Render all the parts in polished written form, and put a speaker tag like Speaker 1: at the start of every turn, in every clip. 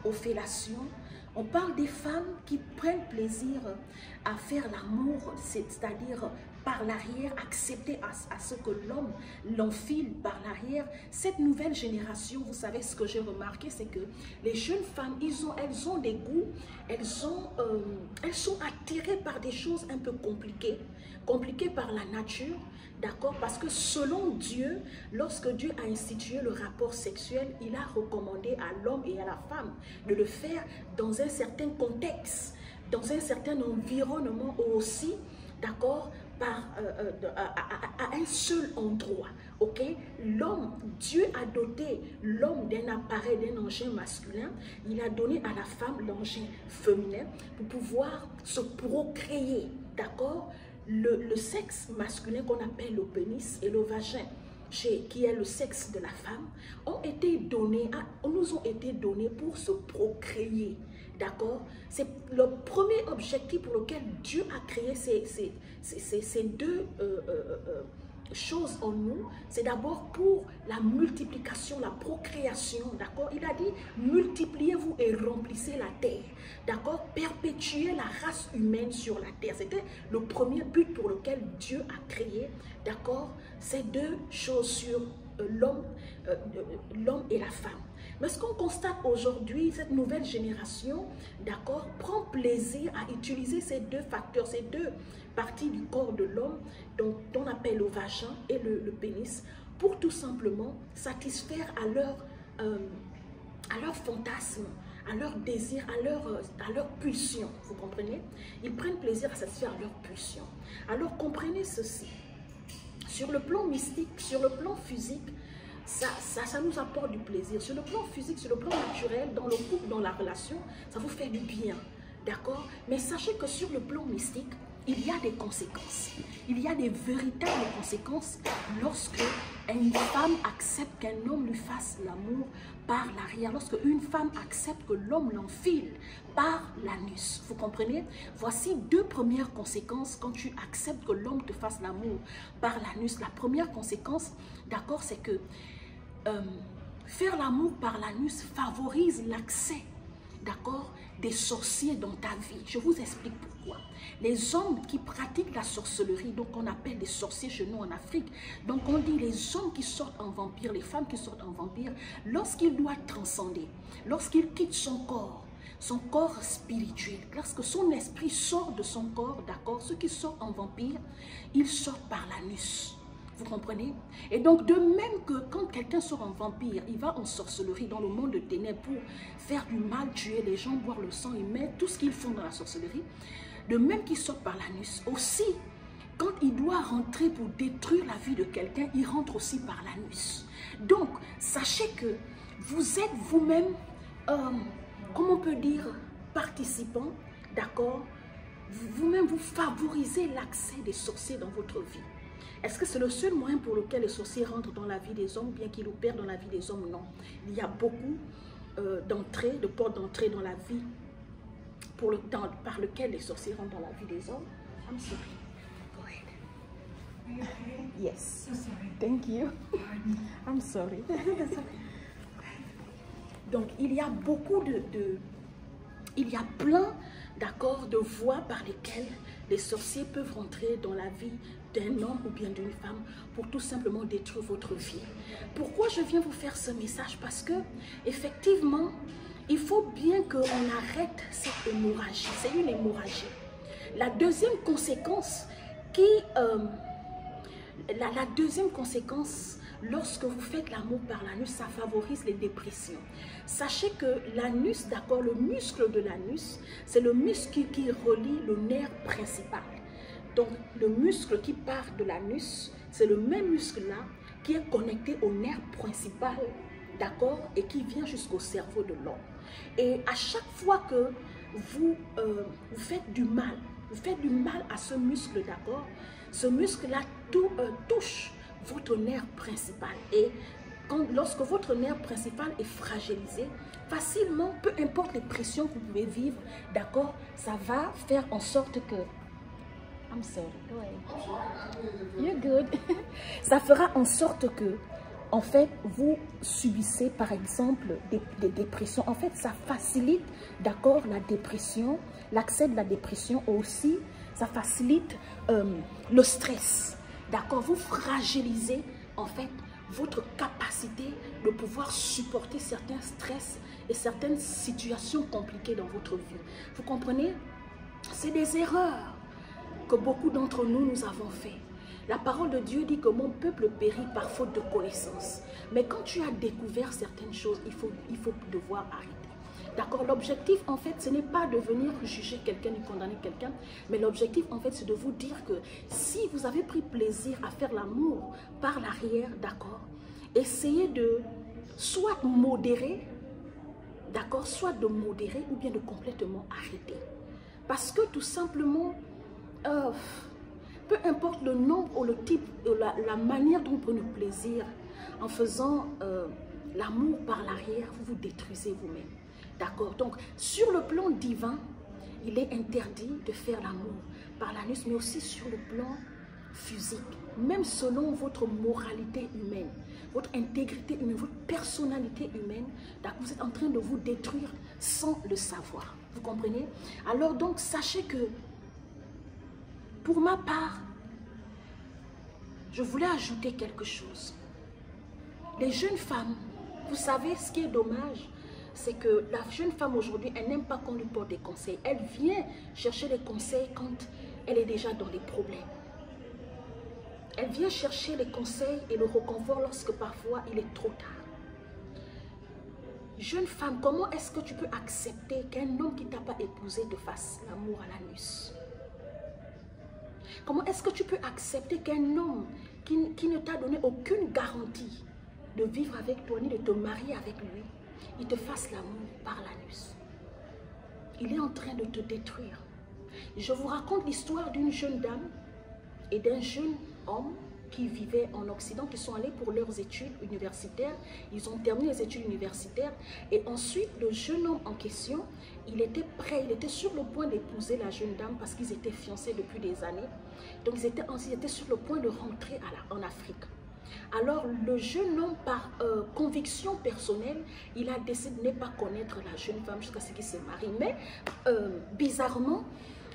Speaker 1: aux fellations. On parle des femmes qui prennent plaisir à faire l'amour, c'est-à-dire par l'arrière, accepter à ce que l'homme l'enfile par l'arrière. Cette nouvelle génération, vous savez ce que j'ai remarqué, c'est que les jeunes femmes, elles ont des goûts, elles sont attirées par des choses un peu compliquées par la nature. D'accord? Parce que selon Dieu, lorsque Dieu a institué le rapport sexuel, il a recommandé à l'homme et à la femme de le faire dans un certain contexte, dans un certain environnement aussi, d'accord, à un seul endroit. Ok? L'homme, Dieu a doté l'homme d'un appareil, d'un engin masculin. Il a donné à la femme l'engin féminin pour pouvoir se procréer. D'accord? Le sexe masculin qu'on appelle le pénis et le vagin, qui est le sexe de la femme, nous ont été donnés pour se procréer. D'accord? C'est le premier objectif pour lequel Dieu a créé ces deux choses en nous. C'est d'abord pour la multiplication, la procréation. D'accord? Il a dit, multipliez-vous et remplissez la terre. D'accord? Perpétuer la race humaine sur la terre. C'était le premier but pour lequel Dieu a créé, d'accord, ces deux choses sur l'homme et la femme. Mais ce qu'on constate aujourd'hui, cette nouvelle génération, d'accord, prend plaisir à utiliser ces deux facteurs, ces deux parties du corps de l'homme, dont on appelle le vagin et le pénis, pour tout simplement satisfaire à leur fantasme, à leur désir, à leur pulsion. Vous comprenez? Ils prennent plaisir à satisfaire leur pulsion. Alors comprenez ceci. Sur le plan mystique, sur le plan physique, ça nous apporte du plaisir. Sur le plan physique, sur le plan naturel, dans le couple, dans la relation, ça vous fait du bien. D'accord? Mais sachez que sur le plan mystique, il y a des conséquences. Il y a des véritables conséquences lorsque une femme accepte qu'un homme lui fasse l'amour par l'arrière. Lorsque une femme accepte que l'homme l'enfile par l'anus. Vous comprenez? Voici deux premières conséquences quand tu acceptes que l'homme te fasse l'amour par l'anus. La première conséquence, d'accord, c'est que faire l'amour par l'anus favorise l'accès, d'accord, des sorciers dans ta vie. Je vous explique pourquoi. Les hommes qui pratiquent la sorcellerie, donc on appelle des sorciers chez nous en Afrique, donc on dit les hommes qui sortent en vampire, les femmes qui sortent en vampire, lorsqu'ils doivent transcender, lorsqu'il quitte son corps spirituel, lorsque son esprit sort de son corps, d'accord, ceux qui sortent en vampire, ils sortent par l'anus. Vous comprenez? Et donc, de même que quand quelqu'un sort en vampire, il va en sorcellerie dans le monde de ténèbres pour faire du mal, tuer les gens, boire le sang, ils mettent tout ce qu'ils font dans la sorcellerie. De même qu'il sort par l'anus, aussi, quand il doit rentrer pour détruire la vie de quelqu'un, il rentre aussi par l'anus. Donc, sachez que vous êtes vous-même, comment on peut dire, participant, d'accord? Vous-même, vous favorisez l'accès des sorciers dans votre vie. Est-ce que c'est le seul moyen pour lequel les sorciers rentrent dans la vie des hommes, bien qu'ils opèrent dans la vie des hommes? Non. Il y a beaucoup de portes d'entrée dans la vie par lequel les sorciers rentrent dans la vie des hommes. I'm sorry. Go ahead. Yes.
Speaker 2: So sorry.
Speaker 1: Thank you. I'm sorry. Donc, il y a beaucoup il y a plein, d'accord, de voies par lesquelles les sorciers peuvent rentrer dans la vie d'un homme ou bien d'une femme pour tout simplement détruire votre vie. Pourquoi je viens vous faire ce message? Parce que, effectivement, il faut bien qu'on arrête cette hémorragie. C'est une hémorragie. La deuxième conséquence lorsque vous faites l'amour par l'anus, ça favorise les dépressions. Sachez que l'anus, d'accord, le muscle de l'anus, c'est le muscle qui relie le nerf principal. Donc, le muscle qui part de l'anus, c'est le même muscle-là qui est connecté au nerf principal, d'accord, et qui vient jusqu'au cerveau de l'homme. Et à chaque fois que vous faites du mal à ce muscle, d'accord, ce muscle-là touche votre nerf principal. Et lorsque votre nerf principal est fragilisé, facilement, peu importe les pressions que vous pouvez vivre, d'accord, ça va faire en sorte que... I'm sorry, go ahead. You're good. Ça fera en sorte que en fait, vous subissez par exemple des dépressions. En fait, ça facilite, d'accord, la dépression, l'accès de la dépression aussi, ça facilite le stress, d'accord. Vous fragilisez en fait votre capacité de pouvoir supporter certains stress et certaines situations compliquées dans votre vie. Vous comprenez? C'est des erreurs que beaucoup d'entre nous, nous avons fait. La parole de Dieu dit que mon peuple périt par faute de connaissance. Mais quand tu as découvert certaines choses, il faut devoir arrêter. D'accord? L'objectif, en fait, ce n'est pas de venir juger quelqu'un ou condamner quelqu'un, mais l'objectif, en fait, c'est de vous dire que si vous avez pris plaisir à faire l'amour par l'arrière, d'accord, essayez de soit modérer, d'accord, soit de modérer ou bien de complètement arrêter. Parce que tout simplement, peu importe le nombre ou le type, la manière dont vous prenez plaisir en faisant l'amour par l'arrière, vous vous détruisez vous-même. D'accord? Donc, sur le plan divin, il est interdit de faire l'amour par l'anus, mais aussi sur le plan physique. Même selon votre moralité humaine, votre intégrité humaine, votre personnalité humaine, vous êtes en train de vous détruire sans le savoir. Vous comprenez? Alors donc, sachez que, pour ma part, je voulais ajouter quelque chose. Les jeunes femmes, vous savez ce qui est dommage, c'est que la jeune femme aujourd'hui, elle n'aime pas qu'on lui porte des conseils. Elle vient chercher les conseils quand elle est déjà dans les problèmes. Elle vient chercher les conseils et le réconfort lorsque parfois il est trop tard. Jeune femme, comment est-ce que tu peux accepter qu'un homme qui ne t'a pas épousé te fasse l'amour à l'anus? Comment est-ce que tu peux accepter qu'un homme qui ne t'a donné aucune garantie de vivre avec toi, ni de te marier avec lui, il te fasse l'amour par l'anus? Il est en train de te détruire. Je vous raconte l'histoire d'une jeune dame et d'un jeune homme qui vivaient en Occident, qui sont allés pour leurs études universitaires. Ils ont terminé les études universitaires et ensuite le jeune homme en question, il était prêt, il était sur le point d'épouser la jeune dame parce qu'ils étaient fiancés depuis des années. Donc ils étaient sur le point de rentrer en Afrique. Alors le jeune homme, par conviction personnelle, il a décidé de ne pas connaître la jeune femme jusqu'à ce qu'il se marie. Mais bizarrement,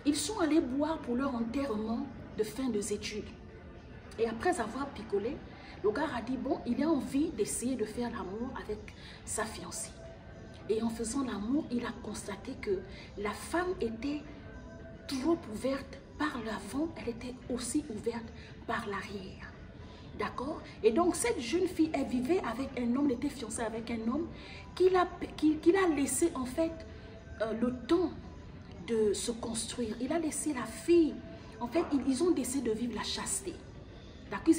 Speaker 1: ils sont allés boire pour leur enterrement de fin des études. Et après avoir picolé, le gars a dit, bon, il a envie d'essayer de faire l'amour avec sa fiancée. Et en faisant l'amour, il a constaté que la femme était trop ouverte par l'avant, elle était aussi ouverte par l'arrière. D'accord? Et donc, cette jeune fille, elle vivait avec un homme, elle était fiancée avec un homme qu'il a laissé, en fait, le temps de se construire. Il a laissé la fille, en fait, ils ont décidé de vivre la chasteté. D'accord?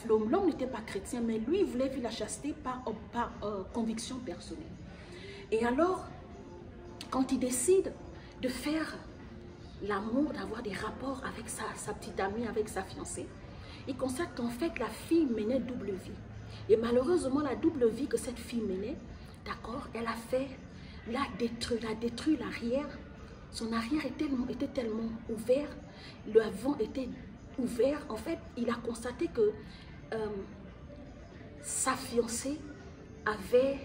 Speaker 1: L'homme n'était pas chrétien, mais lui, il voulait vivre la chasteté par conviction personnelle. Et alors, quand il décide de faire l'amour, d'avoir des rapports avec sa petite amie, avec sa fiancée, il constate qu'en fait, la fille menait double vie. Et malheureusement, la double vie que cette fille menait, d'accord, elle a détruit l'arrière. Son arrière était tellement ouvert, le avant était ouvert. En fait, il a constaté que sa fiancée avait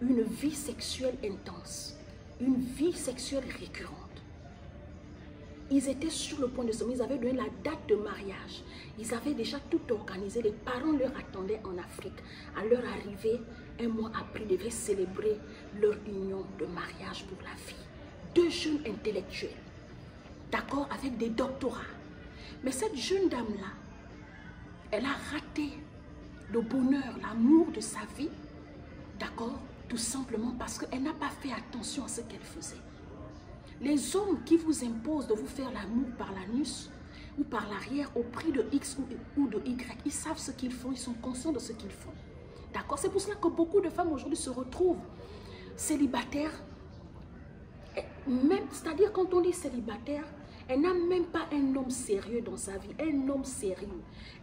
Speaker 1: une vie sexuelle intense, une vie sexuelle récurrente. Ils étaient sur le point de se marier, ils avaient donné la date de mariage. Ils avaient déjà tout organisé, les parents leur attendaient en Afrique. À leur arrivée, un mois après, ils devaient célébrer leur union de mariage pour la fille. Deux jeunes intellectuels, d'accord, avec des doctorats. Mais cette jeune dame-là, elle a raté le bonheur, l'amour de sa vie, d'accord, tout simplement parce qu'elle n'a pas fait attention à ce qu'elle faisait. Les hommes qui vous imposent de vous faire l'amour par l'anus ou par l'arrière au prix de X ou de Y, ils savent ce qu'ils font, ils sont conscients de ce qu'ils font. D'accord? C'est pour cela que beaucoup de femmes aujourd'hui se retrouvent célibataires. C'est-à-dire quand on dit célibataire, elle n'a même pas un homme sérieux dans sa vie, un homme sérieux,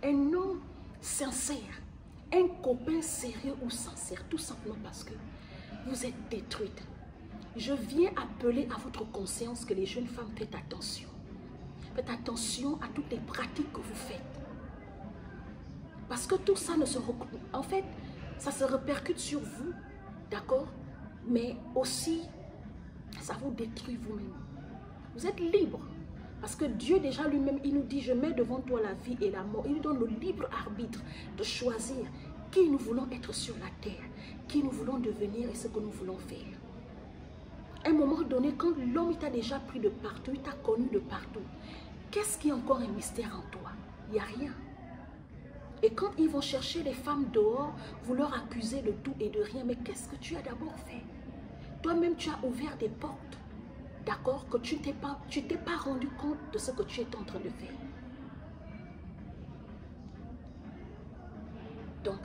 Speaker 1: un homme sincère, un copain sérieux ou sincère, tout simplement parce que vous êtes détruite. Je viens appeler à votre conscience que les jeunes femmes, faites attention. Faites attention à toutes les pratiques que vous faites. Parce que tout ça ne se... En fait, ça se répercute sur vous, d'accord? Mais aussi, ça vous détruit vous-même. Vous êtes libre. Parce que Dieu déjà lui-même, il nous dit, je mets devant toi la vie et la mort. Il nous donne le libre arbitre de choisir qui nous voulons être sur la terre, qui nous voulons devenir et ce que nous voulons faire. À un moment donné, quand l'homme t'a déjà pris de partout, il t'a connu de partout, qu'est-ce qui est encore un mystère en toi? Il n'y a rien. Et quand ils vont chercher les femmes dehors, vous leur accusez de tout et de rien. Mais qu'est-ce que tu as d'abord fait? Toi-même, tu as ouvert des portes. D'accord? Que tu t'es pas rendu compte de ce que tu es en train de faire. Donc,